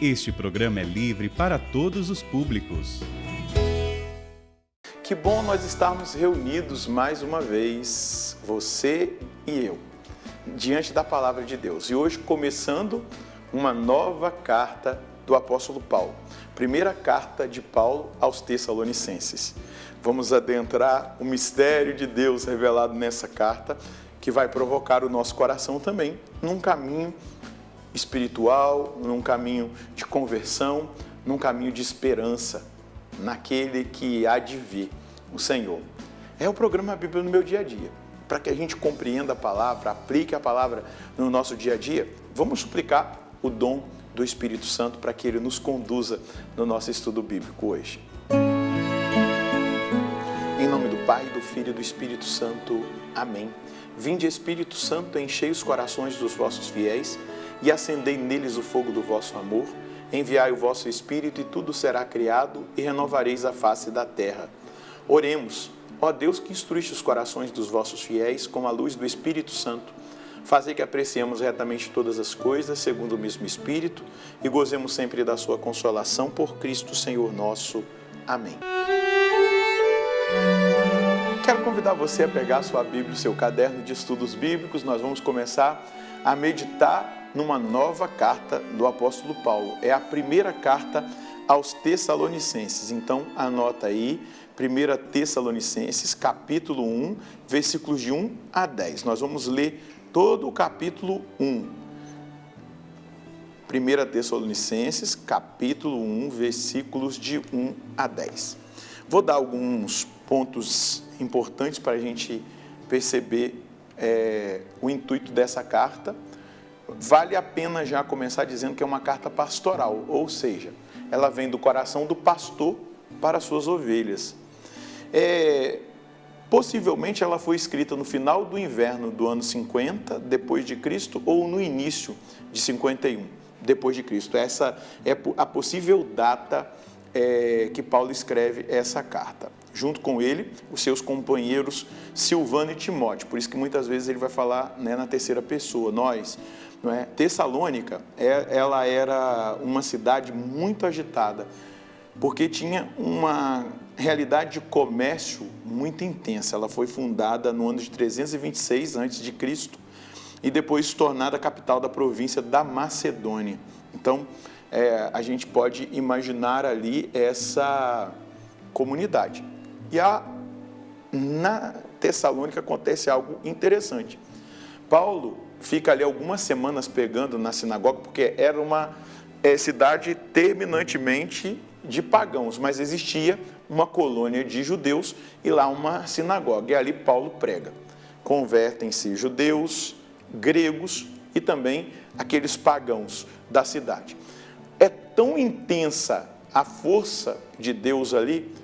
Este programa é livre para todos os públicos. Que bom nós estarmos reunidos mais uma vez, você e eu, diante da palavra de Deus. E hoje começando uma nova carta do apóstolo Paulo. Primeira carta de Paulo aos Tessalonicenses. Vamos adentrar o mistério de Deus revelado nessa carta, que vai provocar o nosso coração também num caminho espiritual, num caminho de conversão, num caminho de esperança, naquele que há de vir, o Senhor. É o programa Bíblia no meu dia a dia. Para que a gente compreenda a palavra, aplique a palavra no nosso dia a dia, vamos suplicar o dom do Espírito Santo para que Ele nos conduza no nosso estudo bíblico hoje. Em nome do Pai, do Filho e do Espírito Santo. Amém. Vinde, Espírito Santo, enchei os corações dos vossos fiéis e acendei neles o fogo do vosso amor. Enviai o vosso Espírito e tudo será criado e renovareis a face da terra. Oremos. Ó Deus, que instruíste os corações dos vossos fiéis com a luz do Espírito Santo, fazei que apreciemos retamente todas as coisas segundo o mesmo Espírito e gozemos sempre da sua consolação por Cristo Senhor nosso. Amém. Quero convidar você a pegar a sua Bíblia, o seu caderno de estudos bíblicos. Nós vamos começar a meditar numa nova carta do apóstolo Paulo. É a primeira carta aos Tessalonicenses. Então, anota aí, 1 Tessalonicenses, capítulo 1, versículos de 1 a 10. Nós vamos ler todo o capítulo 1. 1 Tessalonicenses, capítulo 1, versículos de 1 a 10. Vou dar alguns pontos importantes para a gente perceber o intuito dessa carta. Vale a pena já começar dizendo que é uma carta pastoral, ou seja, ela vem do coração do pastor para as suas ovelhas. Possivelmente ela foi escrita no final do inverno do ano 50 depois de Cristo ou no início de 51 depois de Cristo. Essa é a possível data que Paulo escreve essa carta. Junto com ele, os seus companheiros Silvano e Timóteo. Por isso que muitas vezes ele vai falar, na terceira pessoa, nós. Não é? Tessalônica, ela era uma cidade muito agitada, porque tinha uma realidade de comércio muito intensa. Ela foi fundada no ano de 326 a.C. e depois tornada a capital da província da Macedônia. Então, a gente pode imaginar ali essa comunidade. E na Tessalônica acontece algo interessante. Paulo fica ali algumas semanas pregando na sinagoga, porque era uma cidade terminantemente de pagãos, mas existia uma colônia de judeus e lá uma sinagoga. E ali Paulo prega. Convertem-se judeus, gregos e também aqueles pagãos da cidade. É tão intensa a força de Deus ali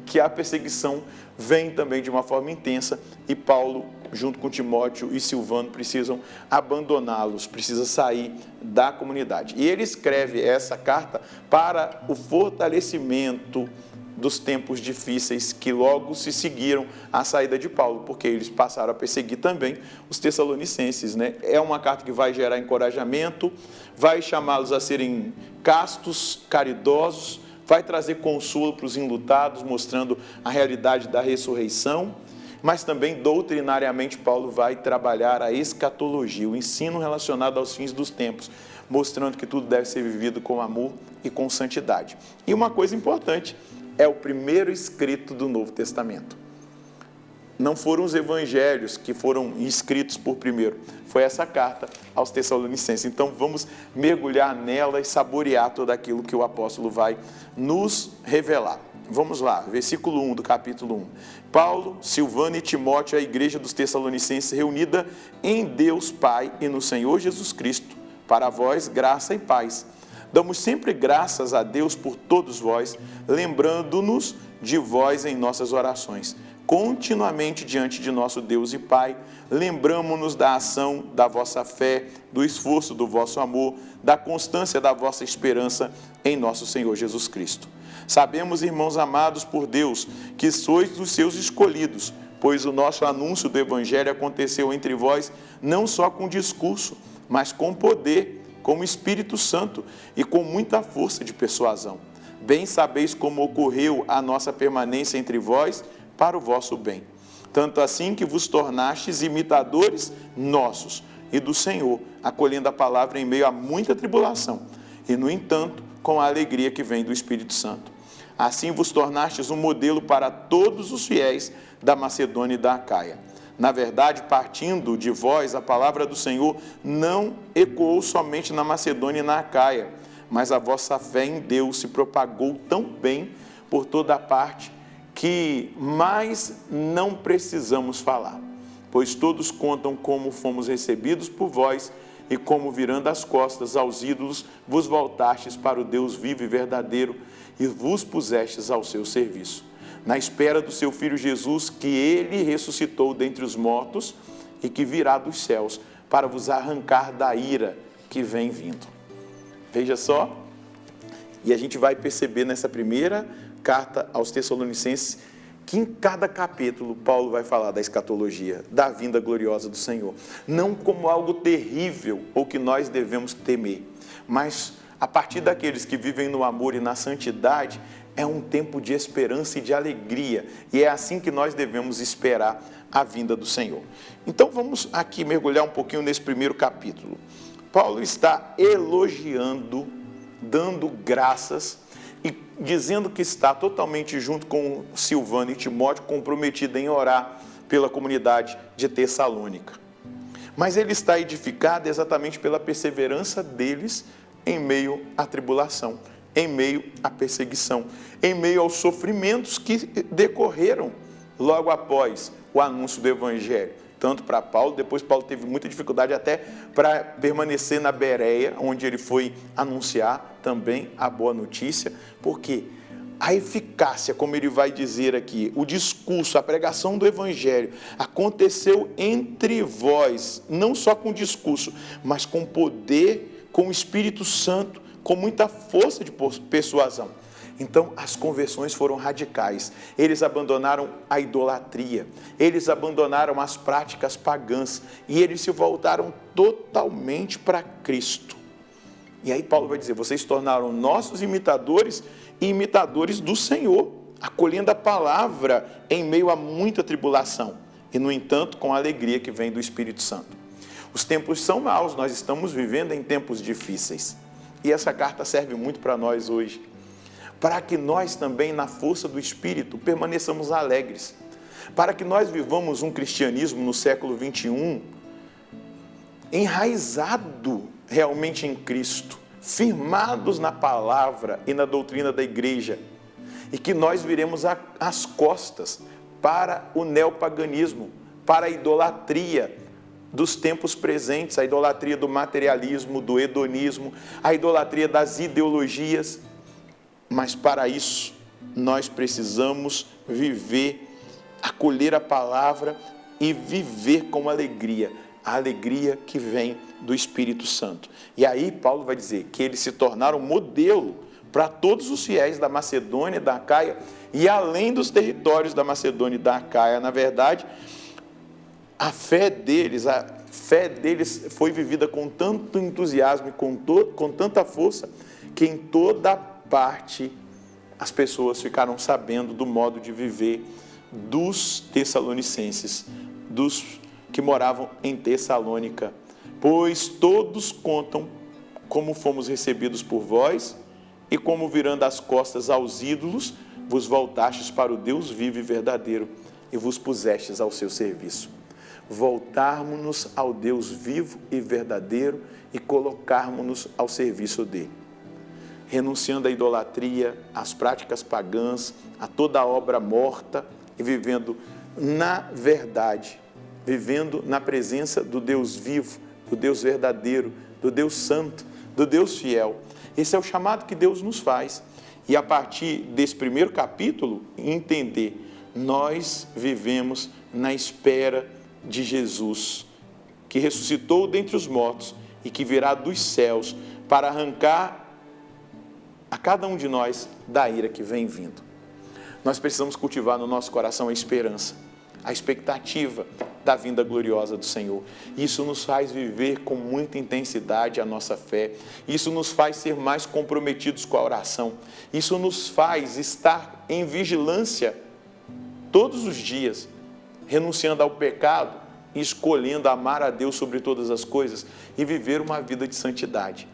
que a perseguição vem também de uma forma intensa e Paulo, junto com Timóteo e Silvano, precisam abandoná-los, precisa sair da comunidade. E ele escreve essa carta para o fortalecimento dos tempos difíceis que logo se seguiram à saída de Paulo, porque eles passaram a perseguir também os Tessalonicenses, né? É uma carta que vai gerar encorajamento, vai chamá-los a serem castos, caridosos, vai trazer consolo para os enlutados, mostrando a realidade da ressurreição, mas também doutrinariamente Paulo vai trabalhar a escatologia, o ensino relacionado aos fins dos tempos, mostrando que tudo deve ser vivido com amor e com santidade. E uma coisa importante, é o primeiro escrito do Novo Testamento. Não foram os evangelhos que foram escritos por primeiro, foi essa carta aos Tessalonicenses. Então vamos mergulhar nela e saborear tudo aquilo que o apóstolo vai nos revelar. Vamos lá, versículo 1 do capítulo 1. Paulo, Silvano e Timóteo, a igreja dos Tessalonicenses, reunida em Deus Pai e no Senhor Jesus Cristo, para vós graça e paz. Damos sempre graças a Deus por todos vós, lembrando-nos de vós em nossas orações. Continuamente diante de nosso Deus e Pai, lembramo-nos da ação da vossa fé, do esforço do vosso amor, da constância da vossa esperança em nosso Senhor Jesus Cristo. Sabemos, irmãos amados por Deus, que sois dos seus escolhidos, pois o nosso anúncio do Evangelho aconteceu entre vós não só com discurso, mas com poder, com o Espírito Santo e com muita força de persuasão. Bem sabeis como ocorreu a nossa permanência entre vós para o vosso bem. Tanto assim que vos tornastes imitadores nossos e do Senhor, acolhendo a palavra em meio a muita tribulação, e, no entanto, com a alegria que vem do Espírito Santo. Assim vos tornastes um modelo para todos os fiéis da Macedônia e da Acaia. Na verdade, partindo de vós, a palavra do Senhor não ecoou somente na Macedônia e na Acaia, mas a vossa fé em Deus se propagou tão bem por toda a parte que mais não precisamos falar, pois todos contam como fomos recebidos por vós e como, virando as costas aos ídolos, vos voltastes para o Deus vivo e verdadeiro e vos pusestes ao seu serviço, na espera do seu Filho Jesus, que ele ressuscitou dentre os mortos e que virá dos céus para vos arrancar da ira que vem vindo. Veja só, e a gente vai perceber nessa primeira carta aos Tessalonicenses que em cada capítulo Paulo vai falar da escatologia, da vinda gloriosa do Senhor. Não como algo terrível ou que nós devemos temer, mas a partir daqueles que vivem no amor e na santidade, é um tempo de esperança e de alegria. E é assim que nós devemos esperar a vinda do Senhor. Então vamos aqui mergulhar um pouquinho nesse primeiro capítulo. Paulo está elogiando, dando graças e dizendo que está totalmente junto com Silvano e Timóteo, comprometido em orar pela comunidade de Tessalônica. Mas ele está edificado exatamente pela perseverança deles em meio à tribulação, em meio à perseguição, em meio aos sofrimentos que decorreram logo após o anúncio do Evangelho. Tanto para Paulo, depois Paulo teve muita dificuldade até para permanecer na Bereia, onde ele foi anunciar também a boa notícia, porque a eficácia, como ele vai dizer aqui, o discurso, a pregação do Evangelho, aconteceu entre vós, não só com discurso, mas com poder, com o Espírito Santo, com muita força de persuasão. Então, as conversões foram radicais. Eles abandonaram a idolatria, eles abandonaram as práticas pagãs e eles se voltaram totalmente para Cristo. E aí Paulo vai dizer, vocês se tornaram nossos imitadores e imitadores do Senhor, acolhendo a palavra em meio a muita tribulação e, no entanto, com a alegria que vem do Espírito Santo. Os tempos são maus, nós estamos vivendo em tempos difíceis. E essa carta serve muito para nós hoje, para que nós também, na força do Espírito, permaneçamos alegres, para que nós vivamos um cristianismo no século 21, enraizado realmente em Cristo, firmados na palavra e na doutrina da igreja, e que nós viremos as costas para o neopaganismo, para a idolatria dos tempos presentes, a idolatria do materialismo, do hedonismo, a idolatria das ideologias. Mas para isso, nós precisamos viver, acolher a palavra e viver com alegria, a alegria que vem do Espírito Santo. E aí Paulo vai dizer que eles se tornaram modelo para todos os fiéis da Macedônia e da Acaia, e além dos territórios da Macedônia e da Acaia. Na verdade, a fé deles foi vivida com tanto entusiasmo e com tanta força, que em toda parte as pessoas ficaram sabendo do modo de viver dos tessalonicenses, dos que moravam em Tessalônica, pois todos contam como fomos recebidos por vós e como, virando as costas aos ídolos, vos voltastes para o Deus vivo e verdadeiro e vos pusestes ao seu serviço. Voltarmos-nos ao Deus vivo e verdadeiro e colocarmos-nos ao serviço dele, renunciando à idolatria, às práticas pagãs, a toda a obra morta e vivendo na verdade, vivendo na presença do Deus vivo, do Deus verdadeiro, do Deus santo, do Deus fiel. Esse é o chamado que Deus nos faz. E a partir desse primeiro capítulo, entender, nós vivemos na espera de Jesus, que ressuscitou dentre os mortos e que virá dos céus para arrancar a cada um de nós da ira que vem vindo. Nós precisamos cultivar no nosso coração a esperança, a expectativa da vinda gloriosa do Senhor. Isso nos faz viver com muita intensidade a nossa fé. Isso nos faz ser mais comprometidos com a oração. Isso nos faz estar em vigilância todos os dias, renunciando ao pecado e escolhendo amar a Deus sobre todas as coisas e viver uma vida de santidade.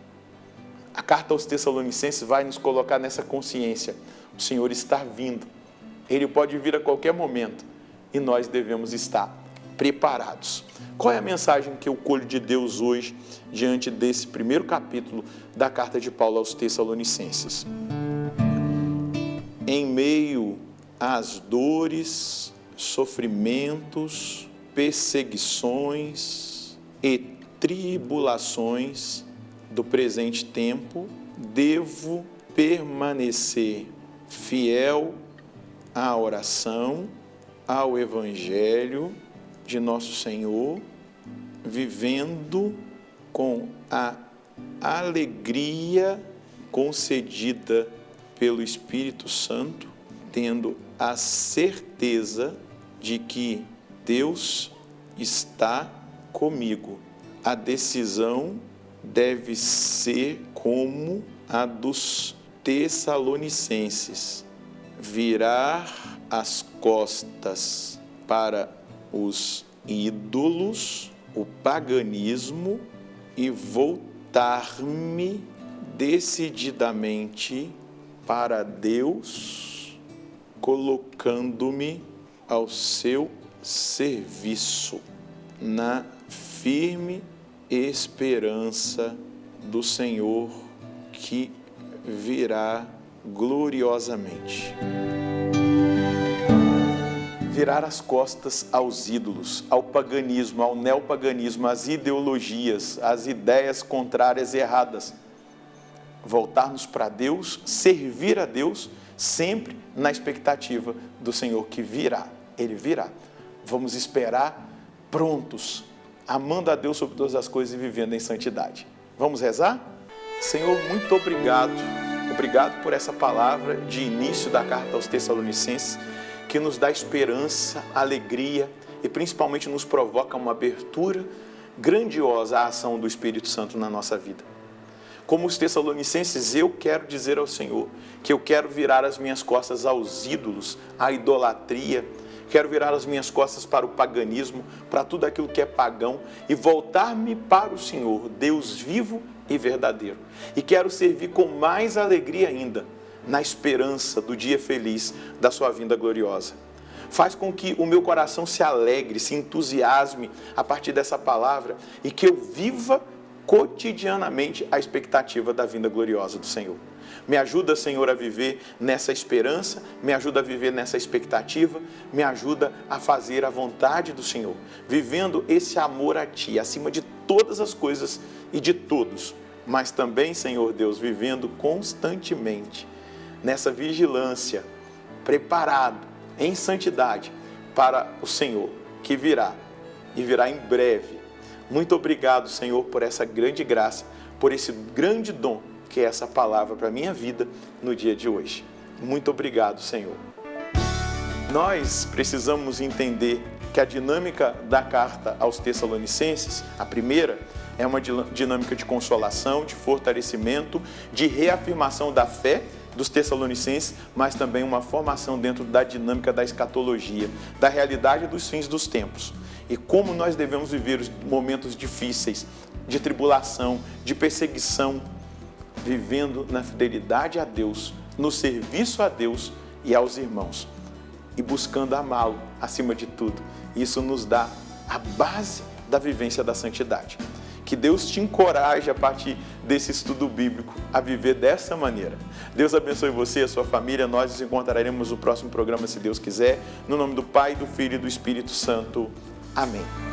A carta aos Tessalonicenses vai nos colocar nessa consciência. O Senhor está vindo. Ele pode vir a qualquer momento e nós devemos estar preparados. Qual é a mensagem que eu colho de Deus hoje diante desse primeiro capítulo da carta de Paulo aos Tessalonicenses? Em meio às dores, sofrimentos, perseguições e tribulações do presente tempo, devo permanecer fiel à oração, ao Evangelho de nosso Senhor, vivendo com a alegria concedida pelo Espírito Santo, tendo a certeza de que Deus está comigo. A decisão deve ser como a dos Tessalonicenses: virar as costas para os ídolos, o paganismo, e voltar-me decididamente para Deus, colocando-me ao seu serviço, na firme esperança do Senhor que virá gloriosamente. Virar as costas aos ídolos, ao paganismo, ao neopaganismo, às ideologias, às ideias contrárias e erradas. Voltarmos para Deus, servir a Deus, sempre na expectativa do Senhor que virá. Ele virá. Vamos esperar prontos, amando a Deus sobre todas as coisas e vivendo em santidade. Vamos rezar? Senhor, muito obrigado. Obrigado por essa palavra de início da carta aos Tessalonicenses, que nos dá esperança, alegria e principalmente nos provoca uma abertura grandiosa à ação do Espírito Santo na nossa vida. Como os Tessalonicenses, eu quero dizer ao Senhor que eu quero virar as minhas costas aos ídolos, à idolatria, quero virar as minhas costas para o paganismo, para tudo aquilo que é pagão e voltar-me para o Senhor, Deus vivo e verdadeiro. E quero servir com mais alegria ainda, na esperança do dia feliz da sua vinda gloriosa. Faz com que o meu coração se alegre, se entusiasme a partir dessa palavra e que eu viva cotidianamente a expectativa da vinda gloriosa do Senhor. Me ajuda, Senhor, a viver nessa esperança, me ajuda a viver nessa expectativa, me ajuda a fazer a vontade do Senhor, vivendo esse amor a Ti, acima de todas as coisas e de todos, mas também, Senhor Deus, vivendo constantemente nessa vigilância, preparado em santidade para o Senhor, que virá, e virá em breve. Muito obrigado, Senhor, por essa grande graça, por esse grande dom que é essa palavra para a minha vida no dia de hoje. Muito obrigado, Senhor. Nós precisamos entender que a dinâmica da carta aos Tessalonicenses, a primeira, é uma dinâmica de consolação, de fortalecimento, de reafirmação da fé dos Tessalonicenses, mas também uma formação dentro da dinâmica da escatologia, da realidade dos fins dos tempos. E como nós devemos viver os momentos difíceis, de tribulação, de perseguição, vivendo na fidelidade a Deus, no serviço a Deus e aos irmãos, e buscando amá-lo acima de tudo. Isso nos dá a base da vivência da santidade. Que Deus te encoraje a partir desse estudo bíblico a viver dessa maneira. Deus abençoe você e a sua família. Nós nos encontraremos no próximo programa, se Deus quiser. No nome do Pai, do Filho e do Espírito Santo. Amém.